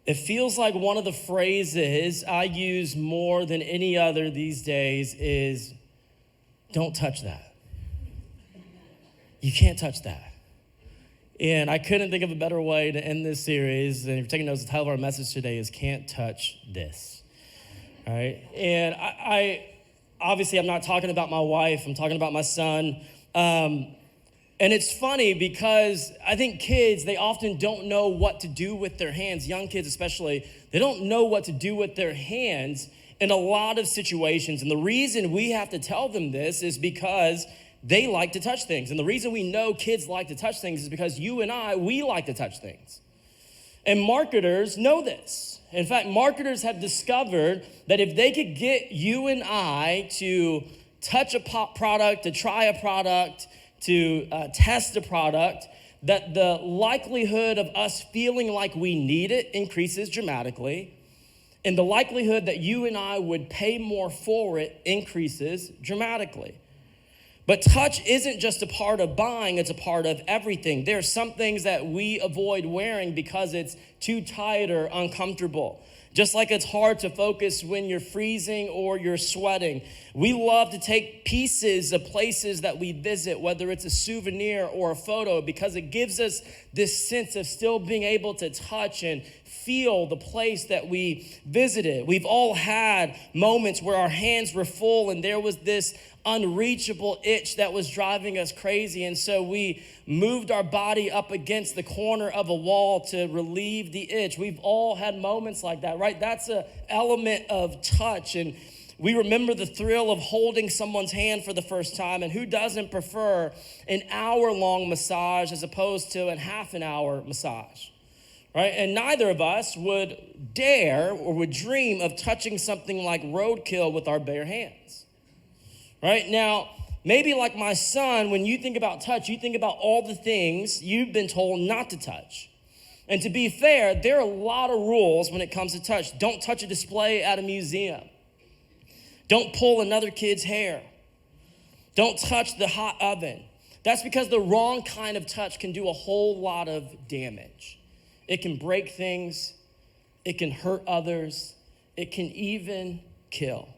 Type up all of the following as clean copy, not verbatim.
It feels like one of the phrases I use more than any other these days is, don't touch that. You can't touch that. And I couldn't think of a better way to end this series. And if you're taking notes, the title of our message today is Can't Touch This. All right? And I obviously, I'm not talking about my wife. I'm talking about my son. And it's funny because I think kids, they often don't know what to do with their hands. Young kids especially, they don't know what to do with their hands in a lot of situations. And the reason we have to tell them this is because they like to touch things. And the reason we know kids like to touch things is because you and I, we like to touch things. And marketers know this. In fact, marketers have discovered that if they could get you and I to touch a product, to try a product, to test a product, that the likelihood of us feeling like we need it increases dramatically, and the likelihood that you and I would pay more for it increases dramatically. But touch isn't just a part of buying, it's a part of everything. There are some things that we avoid wearing because it's too tight or uncomfortable. Just like it's hard to focus when you're freezing or you're sweating. We love to take pieces of places that we visit, whether it's a souvenir or a photo, because it gives us this sense of still being able to touch and feel the place that we visited. We've all had moments where our hands were full and there was this unreachable itch that was driving us crazy. And so we moved our body up against the corner of a wall to relieve the itch. We've all had moments like that, right? That's an element of touch. And we remember the thrill of holding someone's hand for the first time. And who doesn't prefer an hour-long massage as opposed to a half an hour massage? Right? And neither of us would dare or would dream of touching something like roadkill with our bare hands. Right? Now, maybe like my son, when you think about touch, you think about all the things you've been told not to touch. And to be fair, there are a lot of rules when it comes to touch. Don't touch a display at a museum. Don't pull another kid's hair. Don't touch the hot oven. That's because the wrong kind of touch can do a whole lot of damage. It can break things. It can hurt others. It can even kill.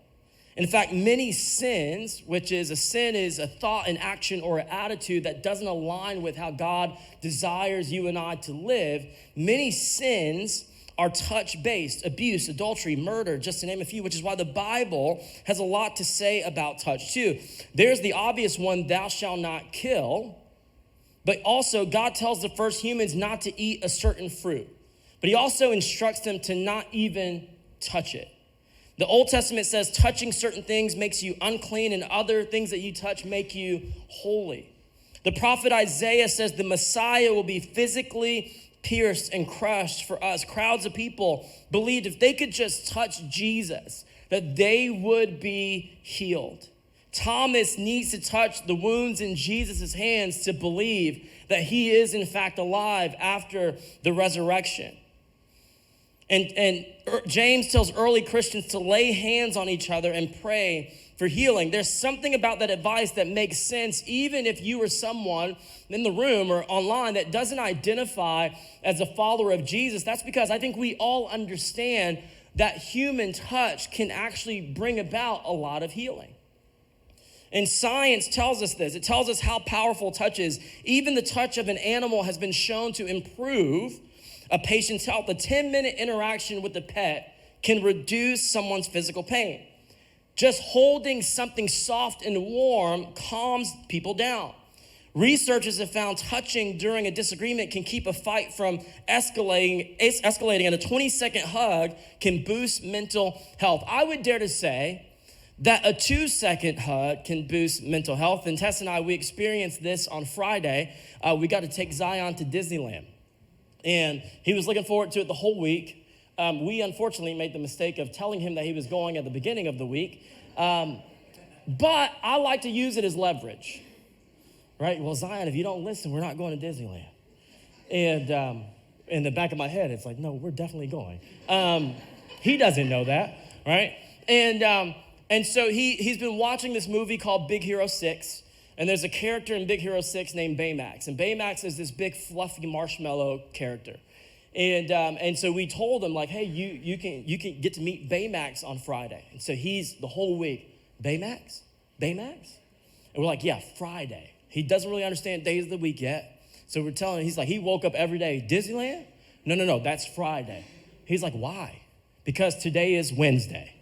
In fact, many sins, which is a sin is a thought, an action, or an attitude that doesn't align with how God desires you and I to live, many sins are touch-based: abuse, adultery, murder, just to name a few, which is why the Bible has a lot to say about touch too. There's the obvious one, thou shalt not kill, but also God tells the first humans not to eat a certain fruit, but he also instructs them to not even touch it. The Old Testament says touching certain things makes you unclean and other things that you touch make you holy. The prophet Isaiah says the Messiah will be physically pierced and crushed for us. Crowds of people believed if they could just touch Jesus, that they would be healed. Thomas needs to touch the wounds in Jesus' hands to believe that he is in fact alive after the resurrection. And James tells early Christians to lay hands on each other and pray for healing. There's something about that advice that makes sense, even if you are someone in the room or online that doesn't identify as a follower of Jesus. That's because I think we all understand that human touch can actually bring about a lot of healing. And science tells us this. It tells us how powerful touch is. Even the touch of an animal has been shown to improve a patient's health. A 10-minute interaction with a pet can reduce someone's physical pain. Just holding something soft and warm calms people down. Researchers have found touching during a disagreement can keep a fight from escalating, and a 20-second hug can boost mental health. I would dare to say that a 2-second hug can boost mental health. And Tess and I, we experienced this on Friday. We got to take Zion to Disneyland. And he was looking forward to it the whole week. We unfortunately made the mistake of telling him that he was going at the beginning of the week. But I like to use it as leverage, right? Well, Zion, if you don't listen, we're not going to Disneyland. And in the back of my head, it's like, no, we're definitely going. He doesn't know that, right? And so he's been watching this movie called Big Hero 6. And there's a character in Big Hero 6 named Baymax. And Baymax is this big, fluffy marshmallow character. And so we told him, like, hey, you can get to meet Baymax on Friday. And so he's the whole week, Baymax? And we're like, yeah, Friday. He doesn't really understand days of the week yet. So we're telling him, he's like, he woke up every day, Disneyland? No, that's Friday. He's like, why? Because today is Wednesday.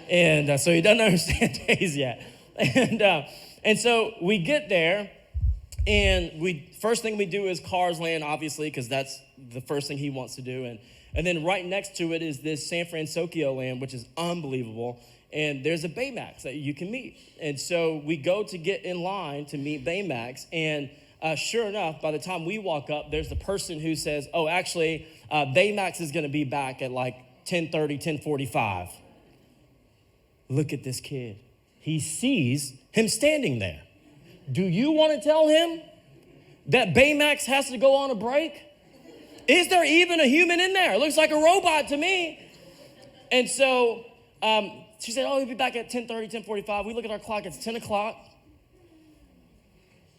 And so he doesn't understand days yet. And so we get there, and first thing we do is Cars Land, obviously, because that's the first thing he wants to do. And then right next to it is this San Francisco Land, which is unbelievable. And there's a Baymax that you can meet. And so we go to get in line to meet Baymax. And sure enough, by the time we walk up, there's the person who says, oh, actually, Baymax is going to be back at like 10:30, 10:45. Look at this kid. He sees him standing there. Do you want to tell him that Baymax has to go on a break? Is there even a human in there? It looks like a robot to me. And so she said, oh, he'll be back at 10:30, 10:45. We look at our clock, it's 10 o'clock.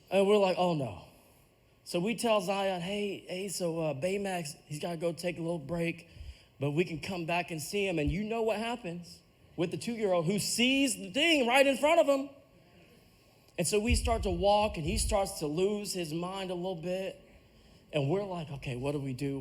And we're like, oh no. So we tell Zion, hey, so Baymax, he's got to go take a little break, but we can come back and see him. And you know what happens with the 2-year-old who sees the thing right in front of him. And so we start to walk, and he starts to lose his mind a little bit. And we're like, okay, what do we do?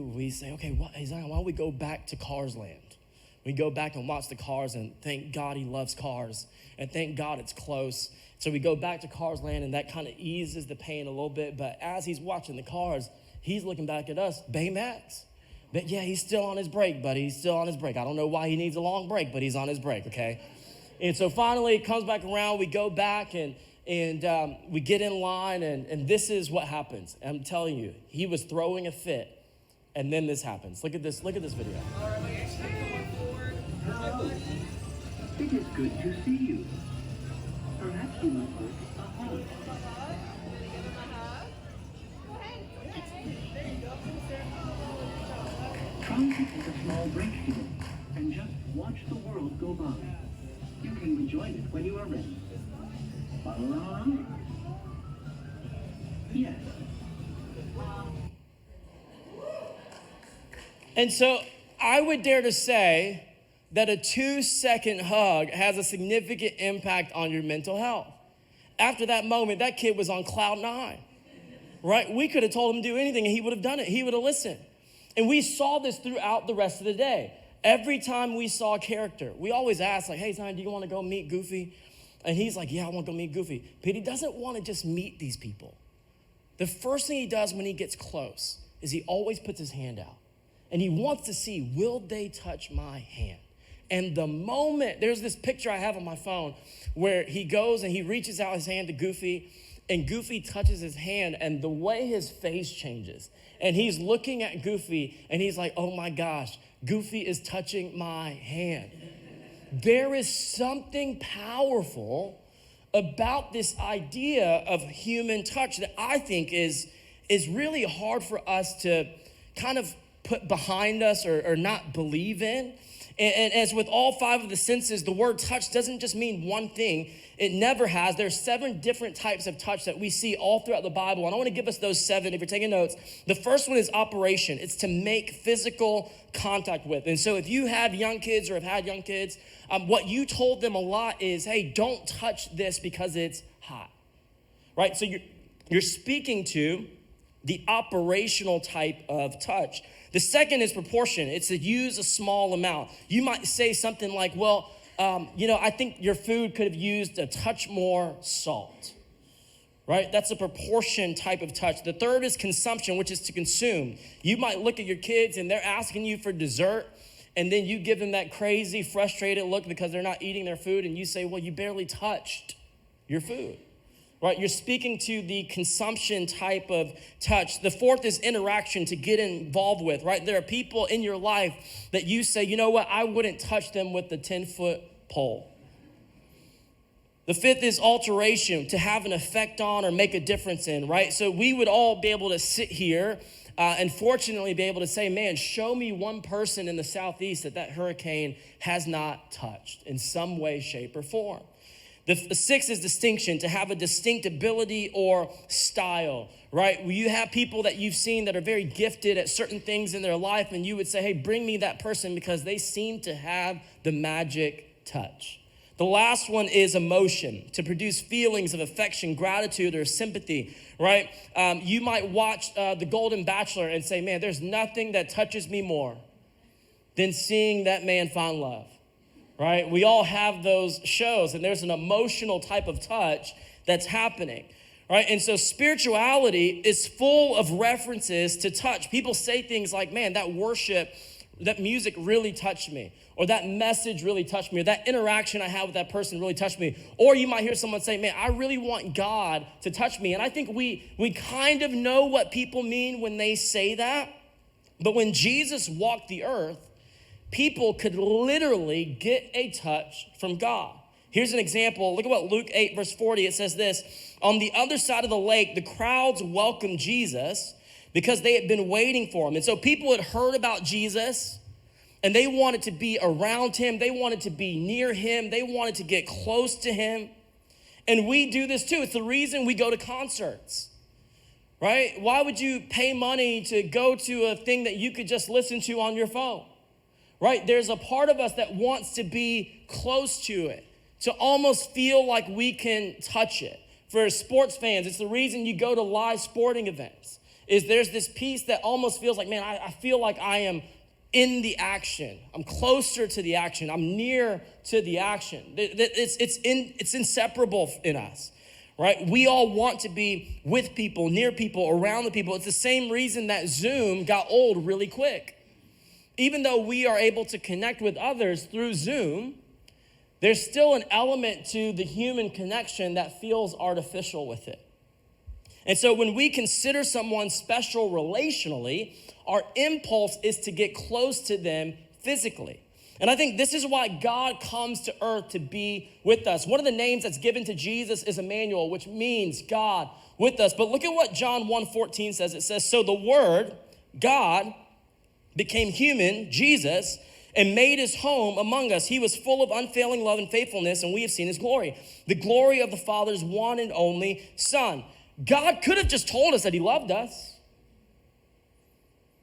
We say, okay, Zion, why don't we go back to Cars Land? We go back and watch the cars, and thank God he loves cars, and thank God it's close. So we go back to Cars Land, and that kind of eases the pain a little bit. But as he's watching the cars, he's looking back at us, Baymax. But yeah, he's still on his break, buddy. He's still on his break. I don't know why he needs a long break, but he's on his break, okay? And so finally it comes back around. We go back, and we get in line, and this is what happens. I'm telling you, he was throwing a fit, and then this happens. Look at this video. Hello. It is good to see you. Perhaps you must like a hug. Try to take a small break today and just watch the world go by. You can rejoin it when you are ready. Yes. And so I would dare to say that a 2-second hug has a significant impact on your mental health. After that moment, that kid was on cloud 9, right? We could have told him to do anything, and he would have done it. He would have listened. And we saw this throughout the rest of the day. Every time we saw a character, we always asked, like, hey, Zion, do you want to go meet Goofy? And he's like, yeah, I want to go meet Goofy. But he doesn't want to just meet these people. The first thing he does when he gets close is he always puts his hand out. And he wants to see, will they touch my hand? And the moment, there's this picture I have on my phone where he goes and he reaches out his hand to Goofy, and Goofy touches his hand, and the way his face changes. And he's looking at Goofy, and he's like, oh my gosh, Goofy is touching my hand. There is something powerful about this idea of human touch that I think is really hard for us to kind of put behind us or not believe in. And as with all 5 of the senses, the word touch doesn't just mean one thing. It never has. There's 7 different types of touch that we see all throughout the Bible. And I want to give us those 7 if you're taking notes. The first one is operation. It's to make physical contact with. And so if you have young kids or have had young kids, what you told them a lot is, hey, don't touch this because it's hot, right? So you're speaking to the operational type of touch. The second is proportion. It's to use a small amount. You might say something like, well, I think your food could have used a touch more salt, right? That's a proportion type of touch. The third is consumption, which is to consume. You might look at your kids and they're asking you for dessert, and then you give them that crazy, frustrated look because they're not eating their food, and you say, well, you barely touched your food. Right, you're speaking to the consumption type of touch. The fourth is interaction, to get involved with, right? There are people in your life that you say, you know what, I wouldn't touch them with the 10-foot pole. The fifth is alteration, to have an effect on or make a difference in, right? So we would all be able to sit here and fortunately be able to say, man, show me one person in the Southeast that hurricane has not touched in some way, shape, or form. The sixth is distinction, to have a distinct ability or style, right? You have people that you've seen that are very gifted at certain things in their life, and you would say, hey, bring me that person because they seem to have the magic touch. The last one is emotion, to produce feelings of affection, gratitude, or sympathy, right? You might watch The Golden Bachelor and say, man, there's nothing that touches me more than seeing that man find love. Right? We all have those shows, and there's an emotional type of touch that's happening, right? And so spirituality is full of references to touch. People say things like, man, that worship, that music really touched me, or that message really touched me, or that interaction I had with that person really touched me. Or you might hear someone say, man, I really want God to touch me. And I think we kind of know what people mean when they say that. But when Jesus walked the earth, people could literally get a touch from God. Here's an example. Look at what Luke 8, verse 40, it says this. On the other side of the lake, the crowds welcomed Jesus because they had been waiting for him. And so people had heard about Jesus, and they wanted to be around him. They wanted to be near him. They wanted to get close to him. And we do this too. It's the reason we go to concerts, right? Why would you pay money to go to a thing that you could just listen to on your phone? Right? There's a part of us that wants to be close to it, to almost feel like we can touch it. For sports fans, it's the reason you go to live sporting events, is there's this piece that almost feels like, man, I feel like I am in the action. I'm closer to the action. I'm near to the action. It's inseparable in us, right? We all want to be with people, near people, around the people. It's the same reason that Zoom got old really quick. Even though we are able to connect with others through Zoom, there's still an element to the human connection that feels artificial with it. And so when we consider someone special relationally, our impulse is to get close to them physically. And I think this is why God comes to earth to be with us. One of the names that's given to Jesus is Emmanuel, which means God with us. But look at what John 1:14 says. It says, so the Word, God, became human, Jesus, and made his home among us. He was full of unfailing love and faithfulness, and we have seen his glory. The glory of the Father's one and only Son. God could have just told us that he loved us,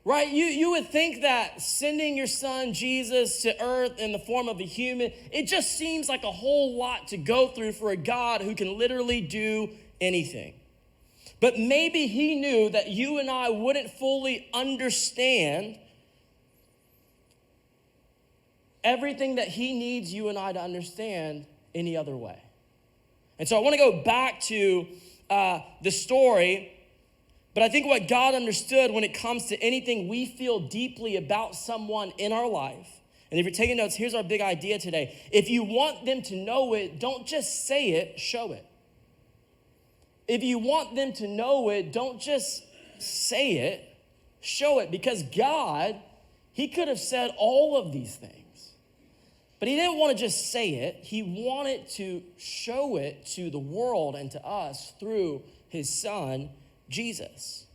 right? You would think that sending your son Jesus to earth in the form of a human, it just seems like a whole lot to go through for a God who can literally do anything. But maybe he knew that you and I wouldn't fully understand everything that he needs you and I to understand any other way. And so I want to go back to the story, but I think what God understood when it comes to anything we feel deeply about someone in our life, and if you're taking notes, here's our big idea today. If you want them to know it, don't just say it, show it. If you want them to know it, don't just say it, show it. Because God, he could have said all of these things. But he didn't want to just say it. He wanted to show it to the world and to us through his son, Jesus.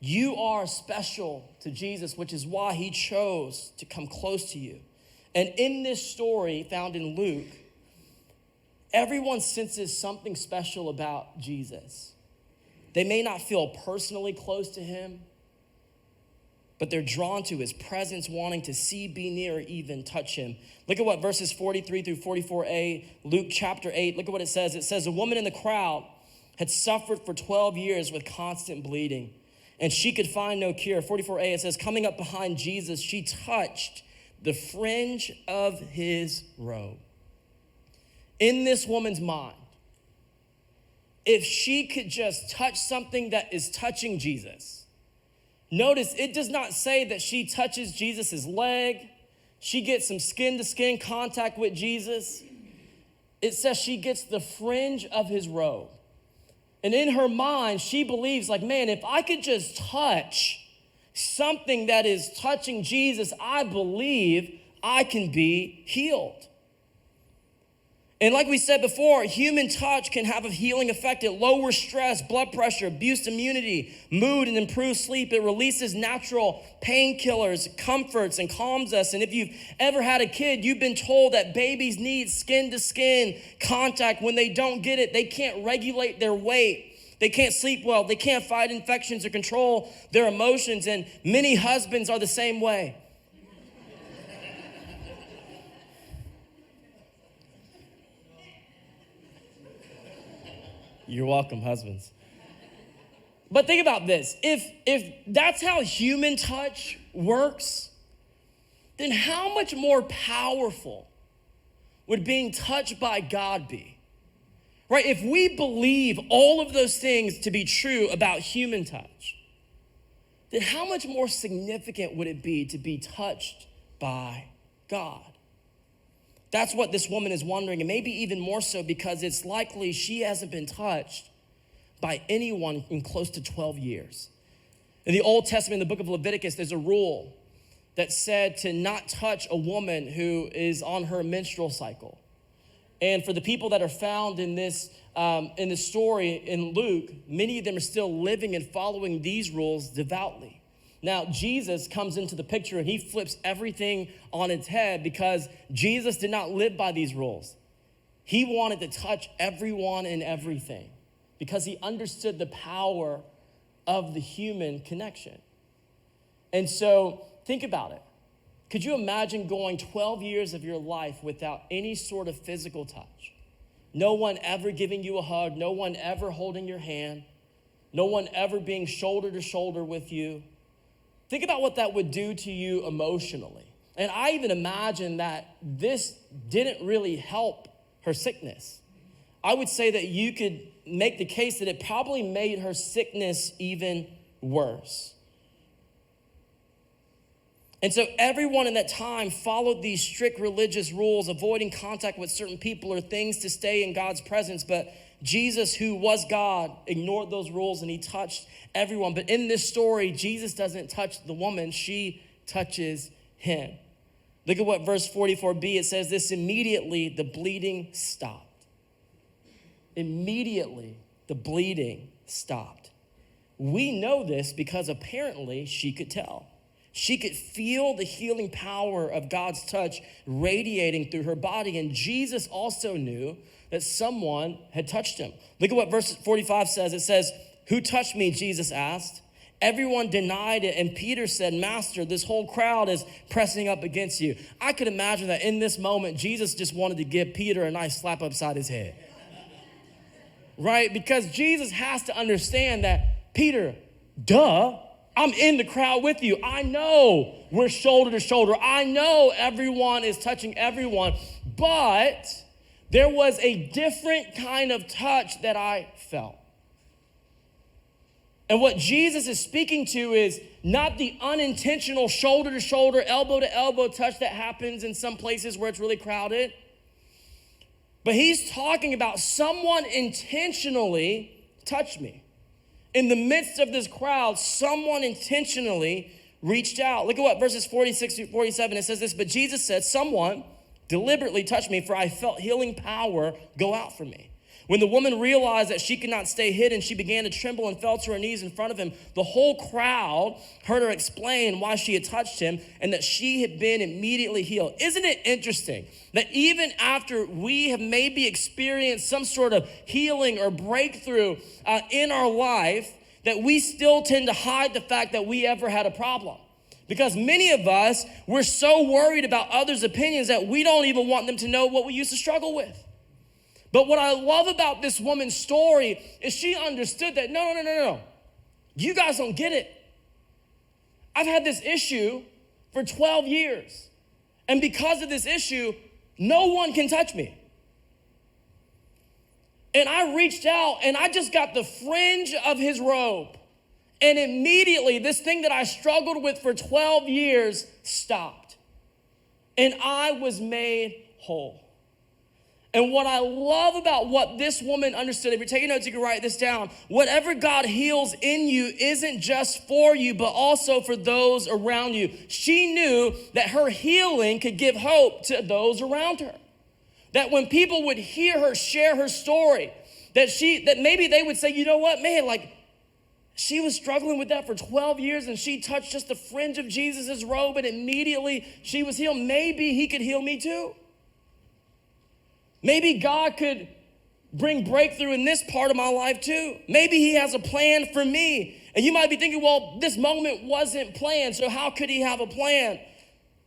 You are special to Jesus, which is why he chose to come close to you. And in this story found in Luke, everyone senses something special about Jesus. They may not feel personally close to him, but they're drawn to his presence, wanting to see, be near, or even touch him. Look at what verses 43 through 44a, Luke chapter 8, look at what it says. It says, a woman in the crowd had suffered for 12 years with constant bleeding, and she could find no cure. 44a, it says, coming up behind Jesus, she touched the fringe of his robe. In this woman's mind, if she could just touch something that is touching Jesus, notice it does not say that she touches Jesus's leg. She gets some skin-to-skin contact with Jesus. It says she gets the fringe of his robe. And in her mind, she believes like, man, if I could just touch something that is touching Jesus, I believe I can be healed. And like we said before, human touch can have a healing effect. It lowers stress, blood pressure, boosts immunity, mood, and improves sleep. It releases natural painkillers, comforts, and calms us. And if you've ever had a kid, you've been told that babies need skin-to-skin contact. When they don't get it, they can't regulate their weight. They can't sleep well. They can't fight infections or control their emotions. And many husbands are the same way. You're welcome, husbands. But think about this. If that's how human touch works, then how much more powerful would being touched by God be? Right? If we believe all of those things to be true about human touch, then how much more significant would it be to be touched by God? That's what this woman is wondering, and maybe even more so because it's likely she hasn't been touched by anyone in close to 12 years. In the Old Testament, in the book of Leviticus, there's a rule that said to not touch a woman who is on her menstrual cycle. And for the people that are found in this story in Luke, many of them are still living and following these rules devoutly. Now, Jesus comes into the picture and he flips everything on its head because Jesus did not live by these rules. He wanted to touch everyone and everything because he understood the power of the human connection. And so think about it. Could you imagine going 12 years of your life without any sort of physical touch? No one ever giving you a hug, no one ever holding your hand, no one ever being shoulder to shoulder with you. Think about what that would do to you emotionally. And I even imagine that this didn't really help her sickness. I would say that you could make the case that it probably made her sickness even worse. And so everyone in that time followed these strict religious rules, avoiding contact with certain people or things to stay in God's presence. But Jesus, who was God, ignored those rules and he touched everyone. But in this story, Jesus doesn't touch the woman, she touches him. Look at what verse 44b, it says this: immediately the bleeding stopped. Immediately the bleeding stopped. We know this because apparently she could tell. She could feel the healing power of God's touch radiating through her body. And Jesus also knew that someone had touched him. Look at what verse 45 says. It says, "Who touched me?" Jesus asked. Everyone denied it, and Peter said, "Master, this whole crowd is pressing up against you." I could imagine that in this moment, Jesus just wanted to give Peter a nice slap upside his head. Right? Because Jesus has to understand that, Peter, duh, I'm in the crowd with you. I know we're shoulder to shoulder. I know everyone is touching everyone, but there was a different kind of touch that I felt. And what Jesus is speaking to is not the unintentional shoulder to shoulder, elbow to elbow touch that happens in some places where it's really crowded. But he's talking about someone intentionally touched me. In the midst of this crowd, someone intentionally reached out. Look at what verses 46 through 47, it says this: "But Jesus said, someone deliberately touched me, for I felt healing power go out from me. When the woman realized that she could not stay hidden, she began to tremble and fell to her knees in front of him. The whole crowd heard her explain why she had touched him and that she had been immediately healed." Isn't it interesting that even after we have maybe experienced some sort of healing or breakthrough in our life, that we still tend to hide the fact that we ever had a problem? Because many of us, we're so worried about others' opinions that we don't even want them to know what we used to struggle with. But what I love about this woman's story is she understood that, no. You guys don't get it. I've had this issue for 12 years. And because of this issue, no one can touch me. And I reached out and I just got the fringe of his robe. And immediately this thing that I struggled with for 12 years stopped. And I was made whole. And what I love about what this woman understood, if you're taking notes, you can write this down. Whatever God heals in you isn't just for you, but also for those around you. She knew that her healing could give hope to those around her. That when people would hear her share her story, that maybe they would say, you know what, man, like she was struggling with that for 12 years and she touched just the fringe of Jesus's robe and immediately she was healed. Maybe he could heal me too. Maybe God could bring breakthrough in this part of my life too. Maybe he has a plan for me. And you might be thinking, well, this moment wasn't planned, so how could he have a plan?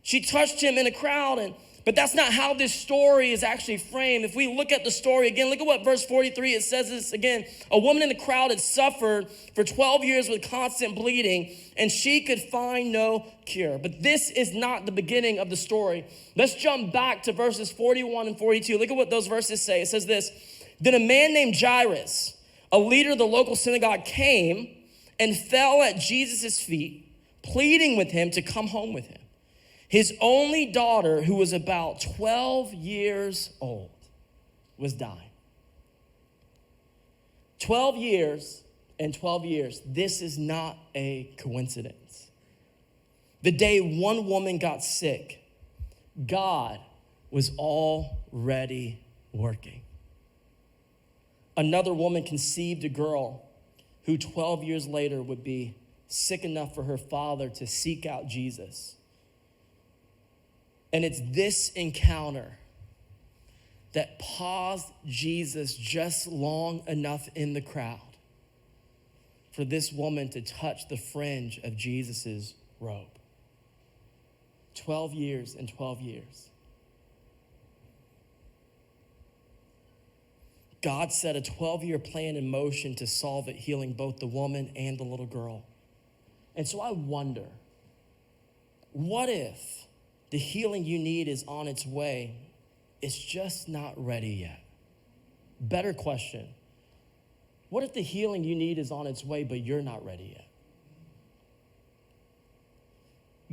She touched him in a crowd, but that's not how this story is actually framed. If we look at the story again, look at what verse 43, it says this again. A woman in the crowd had suffered for 12 years with constant bleeding, and she could find no cure. But this is not the beginning of the story. Let's jump back to verses 41 and 42. Look at what those verses say. It says this, then a man named Jairus, a leader of the local synagogue, came and fell at Jesus' feet, pleading with him to come home with him. His only daughter, who was about 12 years old, was dying. 12 years and 12 years. This is not a coincidence. The day one woman got sick, God was already working. Another woman conceived a girl who 12 years later would be sick enough for her father to seek out Jesus. And it's this encounter that paused Jesus just long enough in the crowd for this woman to touch the fringe of Jesus's robe. 12 years and 12 years. God set a 12-year plan in motion to solve it, healing both the woman and the little girl. And so I wonder, what if the healing you need is on its way? It's just not ready yet. Better question, what if the healing you need is on its way, but you're not ready yet?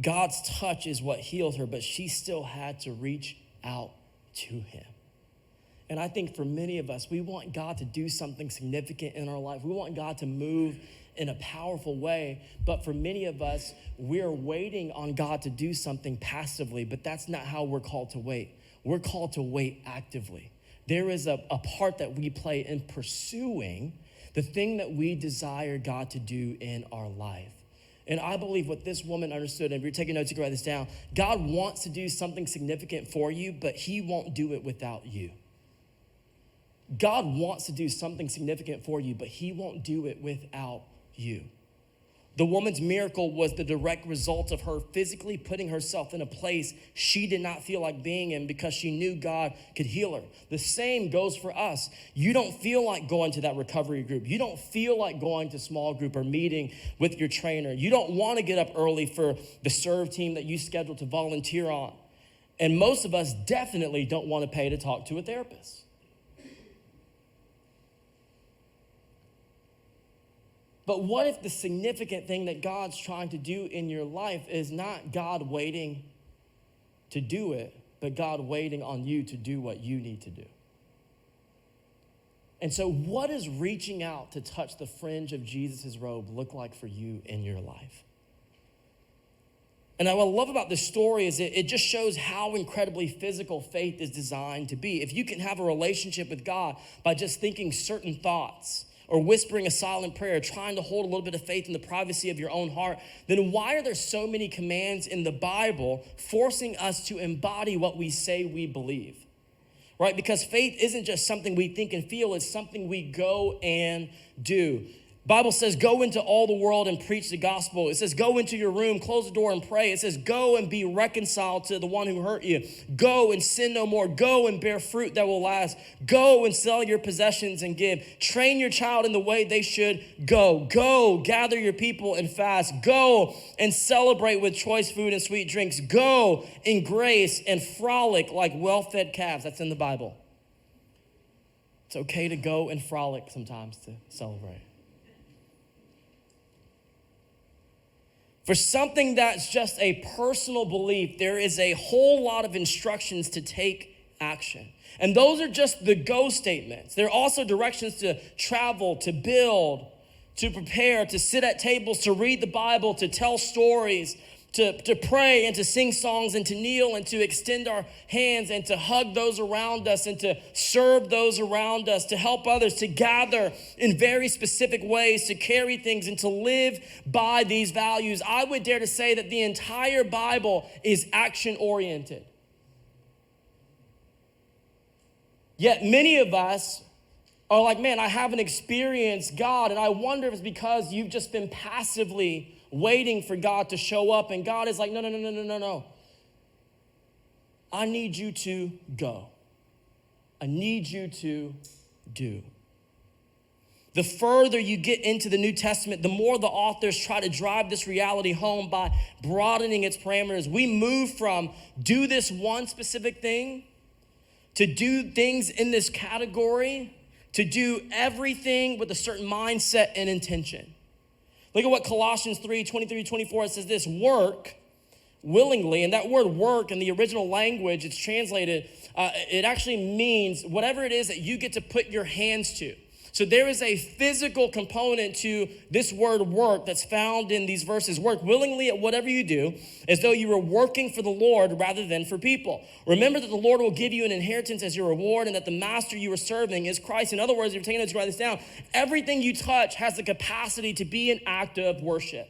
God's touch is what healed her, but she still had to reach out to him. And I think for many of us, we want God to do something significant in our life. We want God to move in a powerful way. But for many of us, we're waiting on God to do something passively, but that's not how we're called to wait. We're called to wait actively. There is a part that we play in pursuing the thing that we desire God to do in our life. And I believe what this woman understood, and if you're taking notes, you can write this down. God wants to do something significant for you, but he won't do it without you. God wants to do something significant for you, but he won't do it without you. The woman's miracle was the direct result of her physically putting herself in a place she did not feel like being in because she knew God could heal her. The same goes for us. You don't feel like going to that recovery group. You don't feel like going to small group or meeting with your trainer. You don't want to get up early for the serve team that you scheduled to volunteer on. And most of us definitely don't want to pay to talk to a therapist. But what if the significant thing that God's trying to do in your life is not God waiting to do it, but God waiting on you to do what you need to do? And so what does reaching out to touch the fringe of Jesus' robe look like for you in your life? And what I love about this story is it just shows how incredibly physical faith is designed to be. If you can have a relationship with God by just thinking certain thoughts, or whispering a silent prayer, trying to hold a little bit of faith in the privacy of your own heart, then why are there so many commands in the Bible forcing us to embody what we say we believe? Right? Because faith isn't just something we think and feel, it's something we go and do. Bible says, go into all the world and preach the gospel. It says, go into your room, close the door and pray. It says, go and be reconciled to the one who hurt you. Go and sin no more. Go and bear fruit that will last. Go and sell your possessions and give. Train your child in the way they should go. Go, gather your people and fast. Go and celebrate with choice food and sweet drinks. Go in grace and frolic like well-fed calves. That's in the Bible. It's okay to go and frolic sometimes to celebrate. For something that's just a personal belief, there is a whole lot of instructions to take action. And those are just the go statements. There are also directions to travel, to build, to prepare, to sit at tables, to read the Bible, to tell stories, to pray and to sing songs and to kneel and to extend our hands and to hug those around us and to serve those around us, to help others, to gather in very specific ways, to carry things and to live by these values. I would dare to say that the entire Bible is action-oriented. Yet many of us are like, man, I haven't experienced God, and I wonder if it's because you've just been passively waiting for God to show up, and God is like, no. I need you to go. I need you to do. The further you get into the New Testament, the more the authors try to drive this reality home by broadening its parameters. We move from do this one specific thing to do things in this category to do everything with a certain mindset and intention. Look at what Colossians 3:23-24, it says this, work willingly. And that word work in the original language, it's translated, it actually means whatever it is that you get to put your hands to. So there is a physical component to this word work that's found in these verses. Work willingly at whatever you do, as though you were working for the Lord rather than for people. Remember that the Lord will give you an inheritance as your reward, and that the master you are serving is Christ. In other words, if you're taking notes, write this down. Everything you touch has the capacity to be an act of worship.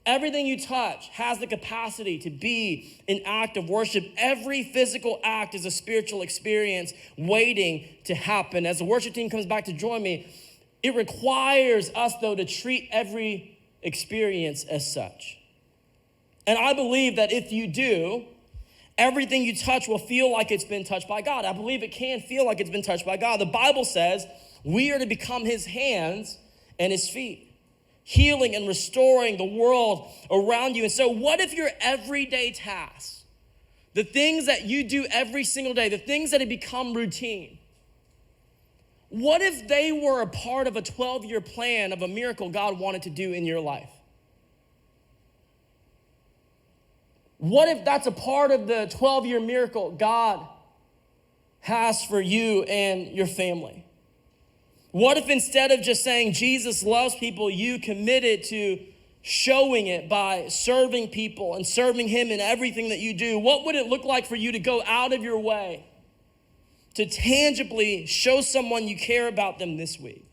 Everything you touch has the capacity to be an act of worship. Every physical act is a spiritual experience waiting to happen. As the worship team comes back to join me, it requires us, though, to treat every experience as such. And I believe that if you do, everything you touch will feel like it's been touched by God. I believe it can feel like it's been touched by God. The Bible says we are to become his hands and his feet, healing and restoring the world around you. And so what if your everyday tasks, the things that you do every single day, the things that have become routine, what if they were a part of a 12-year plan of a miracle God wanted to do in your life? What if that's a part of the 12-year miracle God has for you and your family? What if instead of just saying Jesus loves people, you committed to showing it by serving people and serving him in everything that you do? What would it look like for you to go out of your way to tangibly show someone you care about them this week?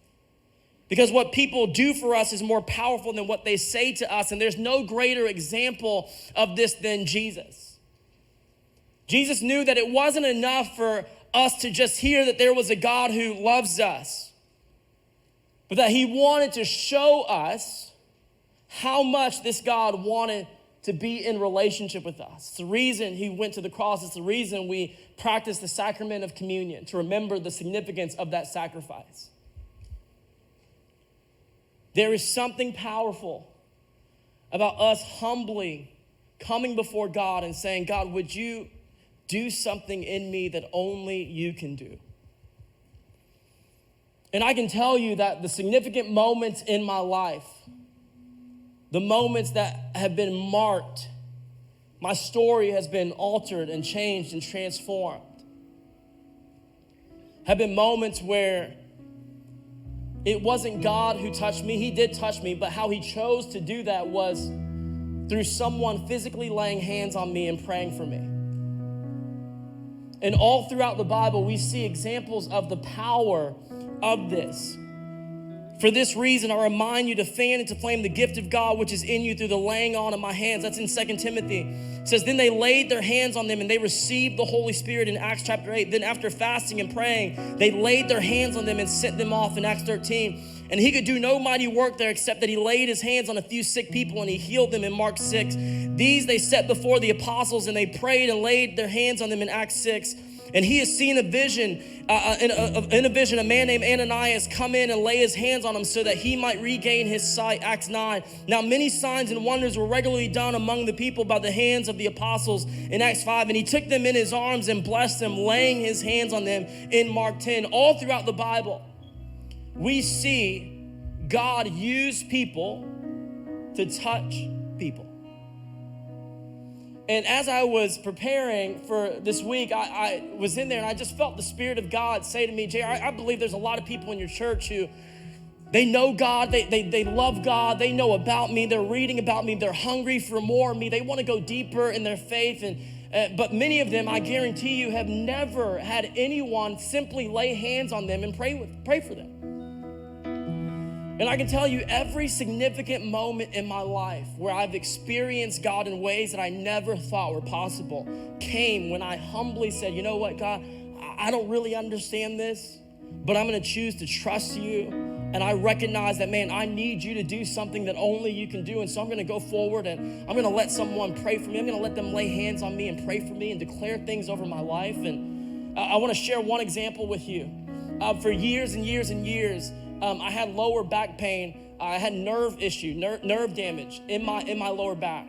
Because what people do for us is more powerful than what they say to us, and there's no greater example of this than Jesus. Jesus knew that it wasn't enough for us to just hear that there was a God who loves us, but that he wanted to show us how much this God wanted to be in relationship with us. It's the reason he went to the cross. It's the reason we practice the sacrament of communion, to remember the significance of that sacrifice. There is something powerful about us humbly coming before God and saying, God, would you do something in me that only you can do? And I can tell you that the significant moments in my life, the moments that have been marked, my story has been altered and changed and transformed, have been moments where it wasn't God who touched me. He did touch me, but how he chose to do that was through someone physically laying hands on me and praying for me. And all throughout the Bible, we see examples of the power of this. For this reason, I remind you to fan and to flame the gift of God which is in you through the laying on of my hands. That's in 2 Timothy. It says, then they laid their hands on them and they received the Holy Spirit in Acts chapter 8. Then after fasting and praying, they laid their hands on them and sent them off in Acts 13. And he could do no mighty work there except that he laid his hands on a few sick people and he healed them in Mark 6. These they set before the apostles and they prayed and laid their hands on them in Acts 6. And he has seen a vision, in a vision, a man named Ananias come in and lay his hands on him so that he might regain his sight, Acts 9. Now many signs and wonders were regularly done among the people by the hands of the apostles in Acts 5. And he took them in his arms and blessed them, laying his hands on them in Mark 10. All throughout the Bible, we see God use people to touch people. And as I was preparing for this week, I was in there and I just felt the Spirit of God say to me, Jay, I believe there's a lot of people in your church who They know God, they love God, they know about me, they're reading about me, they're hungry for more of me, they want to go deeper in their faith. But many of them, I guarantee you, have never had anyone simply lay hands on them and pray for them. And I can tell you, every significant moment in my life where I've experienced God in ways that I never thought were possible came when I humbly said, you know what, God, I don't really understand this, but I'm gonna choose to trust you. And I recognize that, man, I need you to do something that only you can do. And so I'm gonna go forward and I'm gonna let someone pray for me. I'm gonna let them lay hands on me and pray for me and declare things over my life. And I wanna share one example with you. For years and years and years, I had lower back pain. I had nerve damage in my lower back.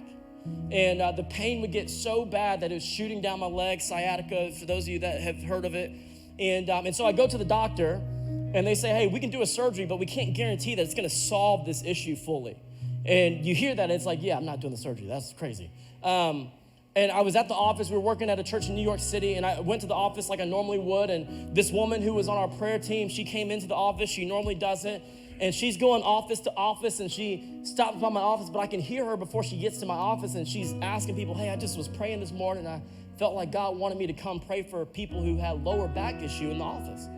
And the pain would get so bad that it was shooting down my leg, sciatica, for those of you that have heard of it. And so I go to the doctor, and they say, hey, we can do a surgery, but we can't guarantee that it's gonna solve this issue fully. And you hear that, and it's like, yeah, I'm not doing the surgery. That's crazy. And I was at the office. We were working at a church in New York City, and I went to the office like I normally would. And this woman who was on our prayer team, she came into the office. She normally doesn't. And she's going office to office, and she stops by my office, but I can hear her before she gets to my office, and she's asking people, hey, I just was praying this morning. I felt like God wanted me to come pray for people who had lower back issue in the office.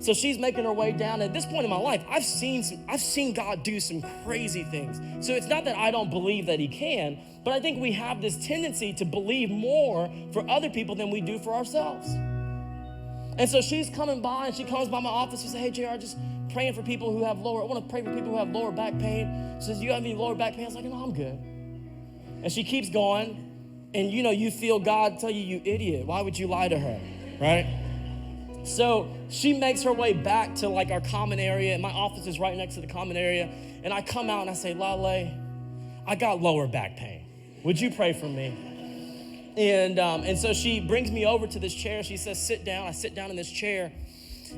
So she's making her way down. At this point in my life, I've seen God do some crazy things. So it's not that I don't believe that he can, but I think we have this tendency to believe more for other people than we do for ourselves. And so she's coming by, and she comes by my office. She says, hey, JR, just praying for people who have I want to pray for people who have lower back pain. She says, you have any lower back pain? I was like, no, I'm good. And she keeps going, and you feel God tell you, you idiot. Why would you lie to her, right? So she makes her way back to like our common area, and my office is right next to the common area. And I come out and I say, Lale, I got lower back pain. Would you pray for me? And so she brings me over to this chair. She says, sit down. I sit down in this chair,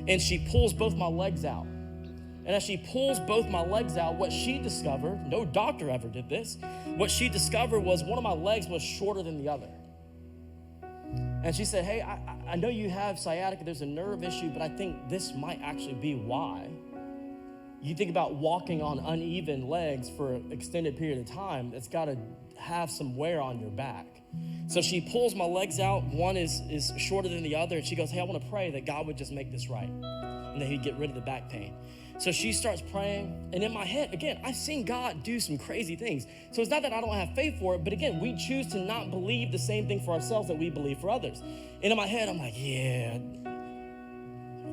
and she pulls both my legs out. And as she pulls both my legs out, what she discovered, no doctor ever did this, what she discovered was one of my legs was shorter than the other. And she said, hey, I know you have sciatica, there's a nerve issue, but I think this might actually be why. You think about walking on uneven legs for an extended period of time, it's gotta have some wear on your back. So she pulls my legs out, one is shorter than the other, and she goes, hey, I wanna pray that God would just make this right, and that he'd get rid of the back pain. So she starts praying, and in my head, again, I've seen God do some crazy things. So it's not that I don't have faith for it, but again, we choose to not believe the same thing for ourselves that we believe for others. And in my head, I'm like, yeah,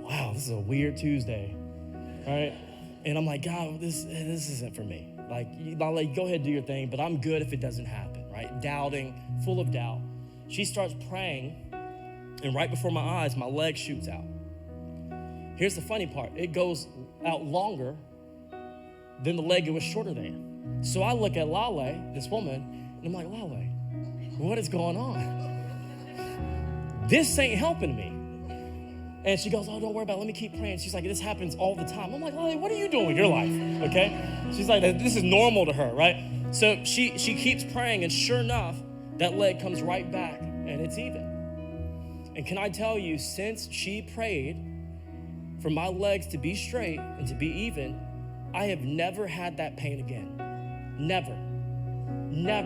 wow, this is a weird Tuesday, right? And I'm like, God, this isn't for me. Like, go ahead and do your thing, but I'm good if it doesn't happen, right? Doubting, full of doubt. She starts praying, and right before my eyes, my leg shoots out. Here's the funny part. It goes out longer than the leg it was shorter than. So I look at Lale, this woman, and I'm like, Lale, what is going on? This ain't helping me. And she goes, oh, don't worry about it. Let me keep praying. She's like, this happens all the time. I'm like, Lale, what are you doing with your life, okay? She's like, this is normal to her, right? So she keeps praying, and sure enough, that leg comes right back, and it's even. And can I tell you, since she prayed for my legs to be straight and to be even, I have never had that pain again. Never.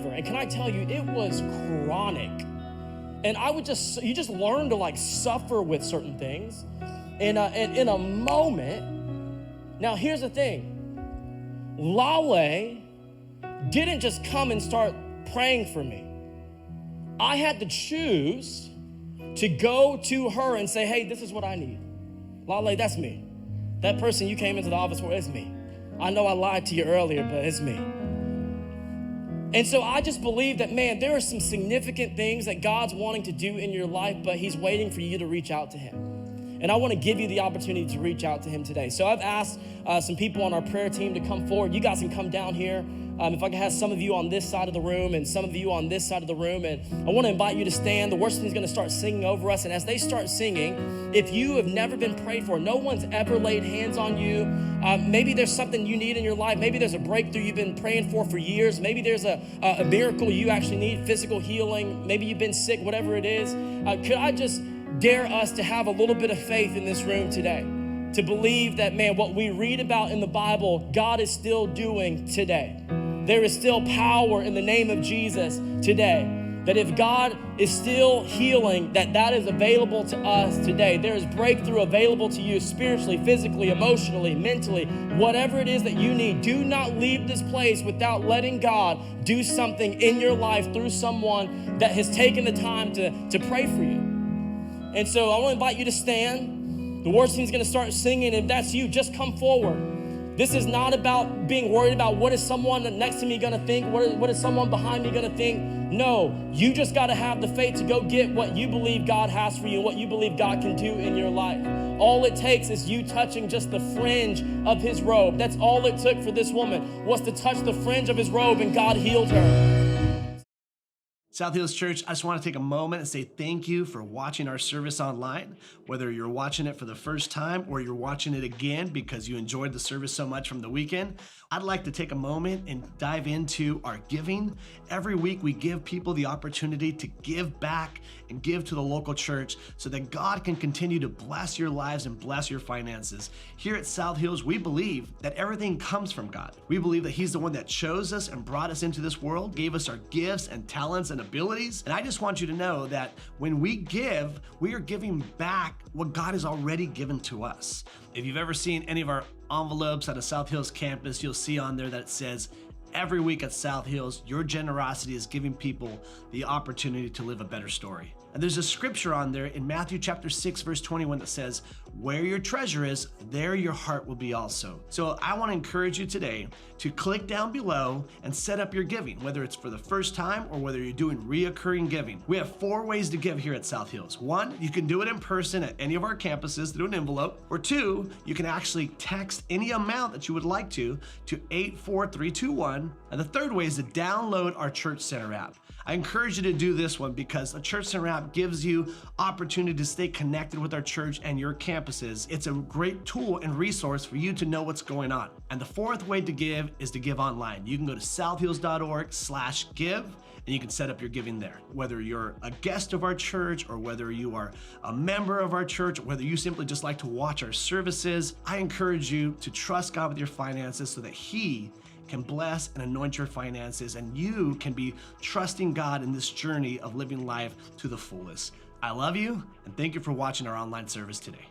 And can I tell you, it was chronic. And you just learn to like suffer with certain things. And in a moment, now here's the thing. Lale didn't just come and start praying for me. I had to choose to go to her and say, hey, this is what I need. Lale, that's me. That person you came into the office for, it's me. I know I lied to you earlier, but it's me. And so I just believe that, man, there are some significant things that God's wanting to do in your life, but he's waiting for you to reach out to him. And I want to give you the opportunity to reach out to him today. So I've asked some people on our prayer team to come forward. You guys can come down here. If I can have some of you on this side of the room and some of you on this side of the room. And I want to invite you to stand. The worship team is going to start singing over us. And as they start singing, if you have never been prayed for, no one's ever laid hands on you. Maybe there's something you need in your life. Maybe there's a breakthrough you've been praying for years. Maybe there's a miracle you actually need, physical healing. Maybe you've been sick, whatever it is. Could I just dare us to have a little bit of faith in this room today? to believe that, man, what we read about in the Bible, God is still doing today. There is still power in the name of Jesus today. That if God is still healing, that is available to us today. There is breakthrough available to you spiritually, physically, emotionally, mentally, whatever it is that you need. Do not leave this place without letting God do something in your life through someone that has taken the time to pray for you. And so I want to invite you to stand. The worship team's going to start singing. If that's you, just come forward. This is not about being worried about what is someone next to me gonna think, what is someone behind me gonna think. No, you just gotta have the faith to go get what you believe God has for you, what you believe God can do in your life. All it takes is you touching just the fringe of his robe. That's all it took for this woman, was to touch the fringe of his robe, and God healed her. South Hills Church, I just want to take a moment and say thank you for watching our service online. Whether you're watching it for the first time or you're watching it again because you enjoyed the service so much from the weekend, I'd like to take a moment and dive into our giving. Every week we give people the opportunity to give back and give to the local church so that God can continue to bless your lives and bless your finances. Here at South Hills, we believe that everything comes from God. We believe that he's the one that chose us and brought us into this world, gave us our gifts and talents and abilities. And I just want you to know that when we give, we are giving back what God has already given to us. If you've ever seen any of our envelopes at a South Hills campus, you'll see on there that it says, every week at South Hills, your generosity is giving people the opportunity to live a better story. And there's a scripture on there in Matthew chapter 6, verse 21 that says, where your treasure is, there your heart will be also. So I want to encourage you today to click down below and set up your giving, whether it's for the first time or whether you're doing reoccurring giving. We have 4 ways to give here at South Hills. 1, you can do it in person at any of our campuses through an envelope. Or 2, you can actually text any amount that you would like to 84321. And the 3rd way is to download our Church Center app. I encourage you to do this one because the Church Center app gives you opportunity to stay connected with our church and your campuses. It's a great tool and resource for you to know what's going on. And the 4th way to give is to give online. You can go to southhills.org/give and you can set up your giving there. Whether you're a guest of our church or whether you are a member of our church, or whether you simply just like to watch our services, I encourage you to trust God with your finances so that he can bless and anoint your finances, and you can be trusting God in this journey of living life to the fullest. I love you, and thank you for watching our online service today.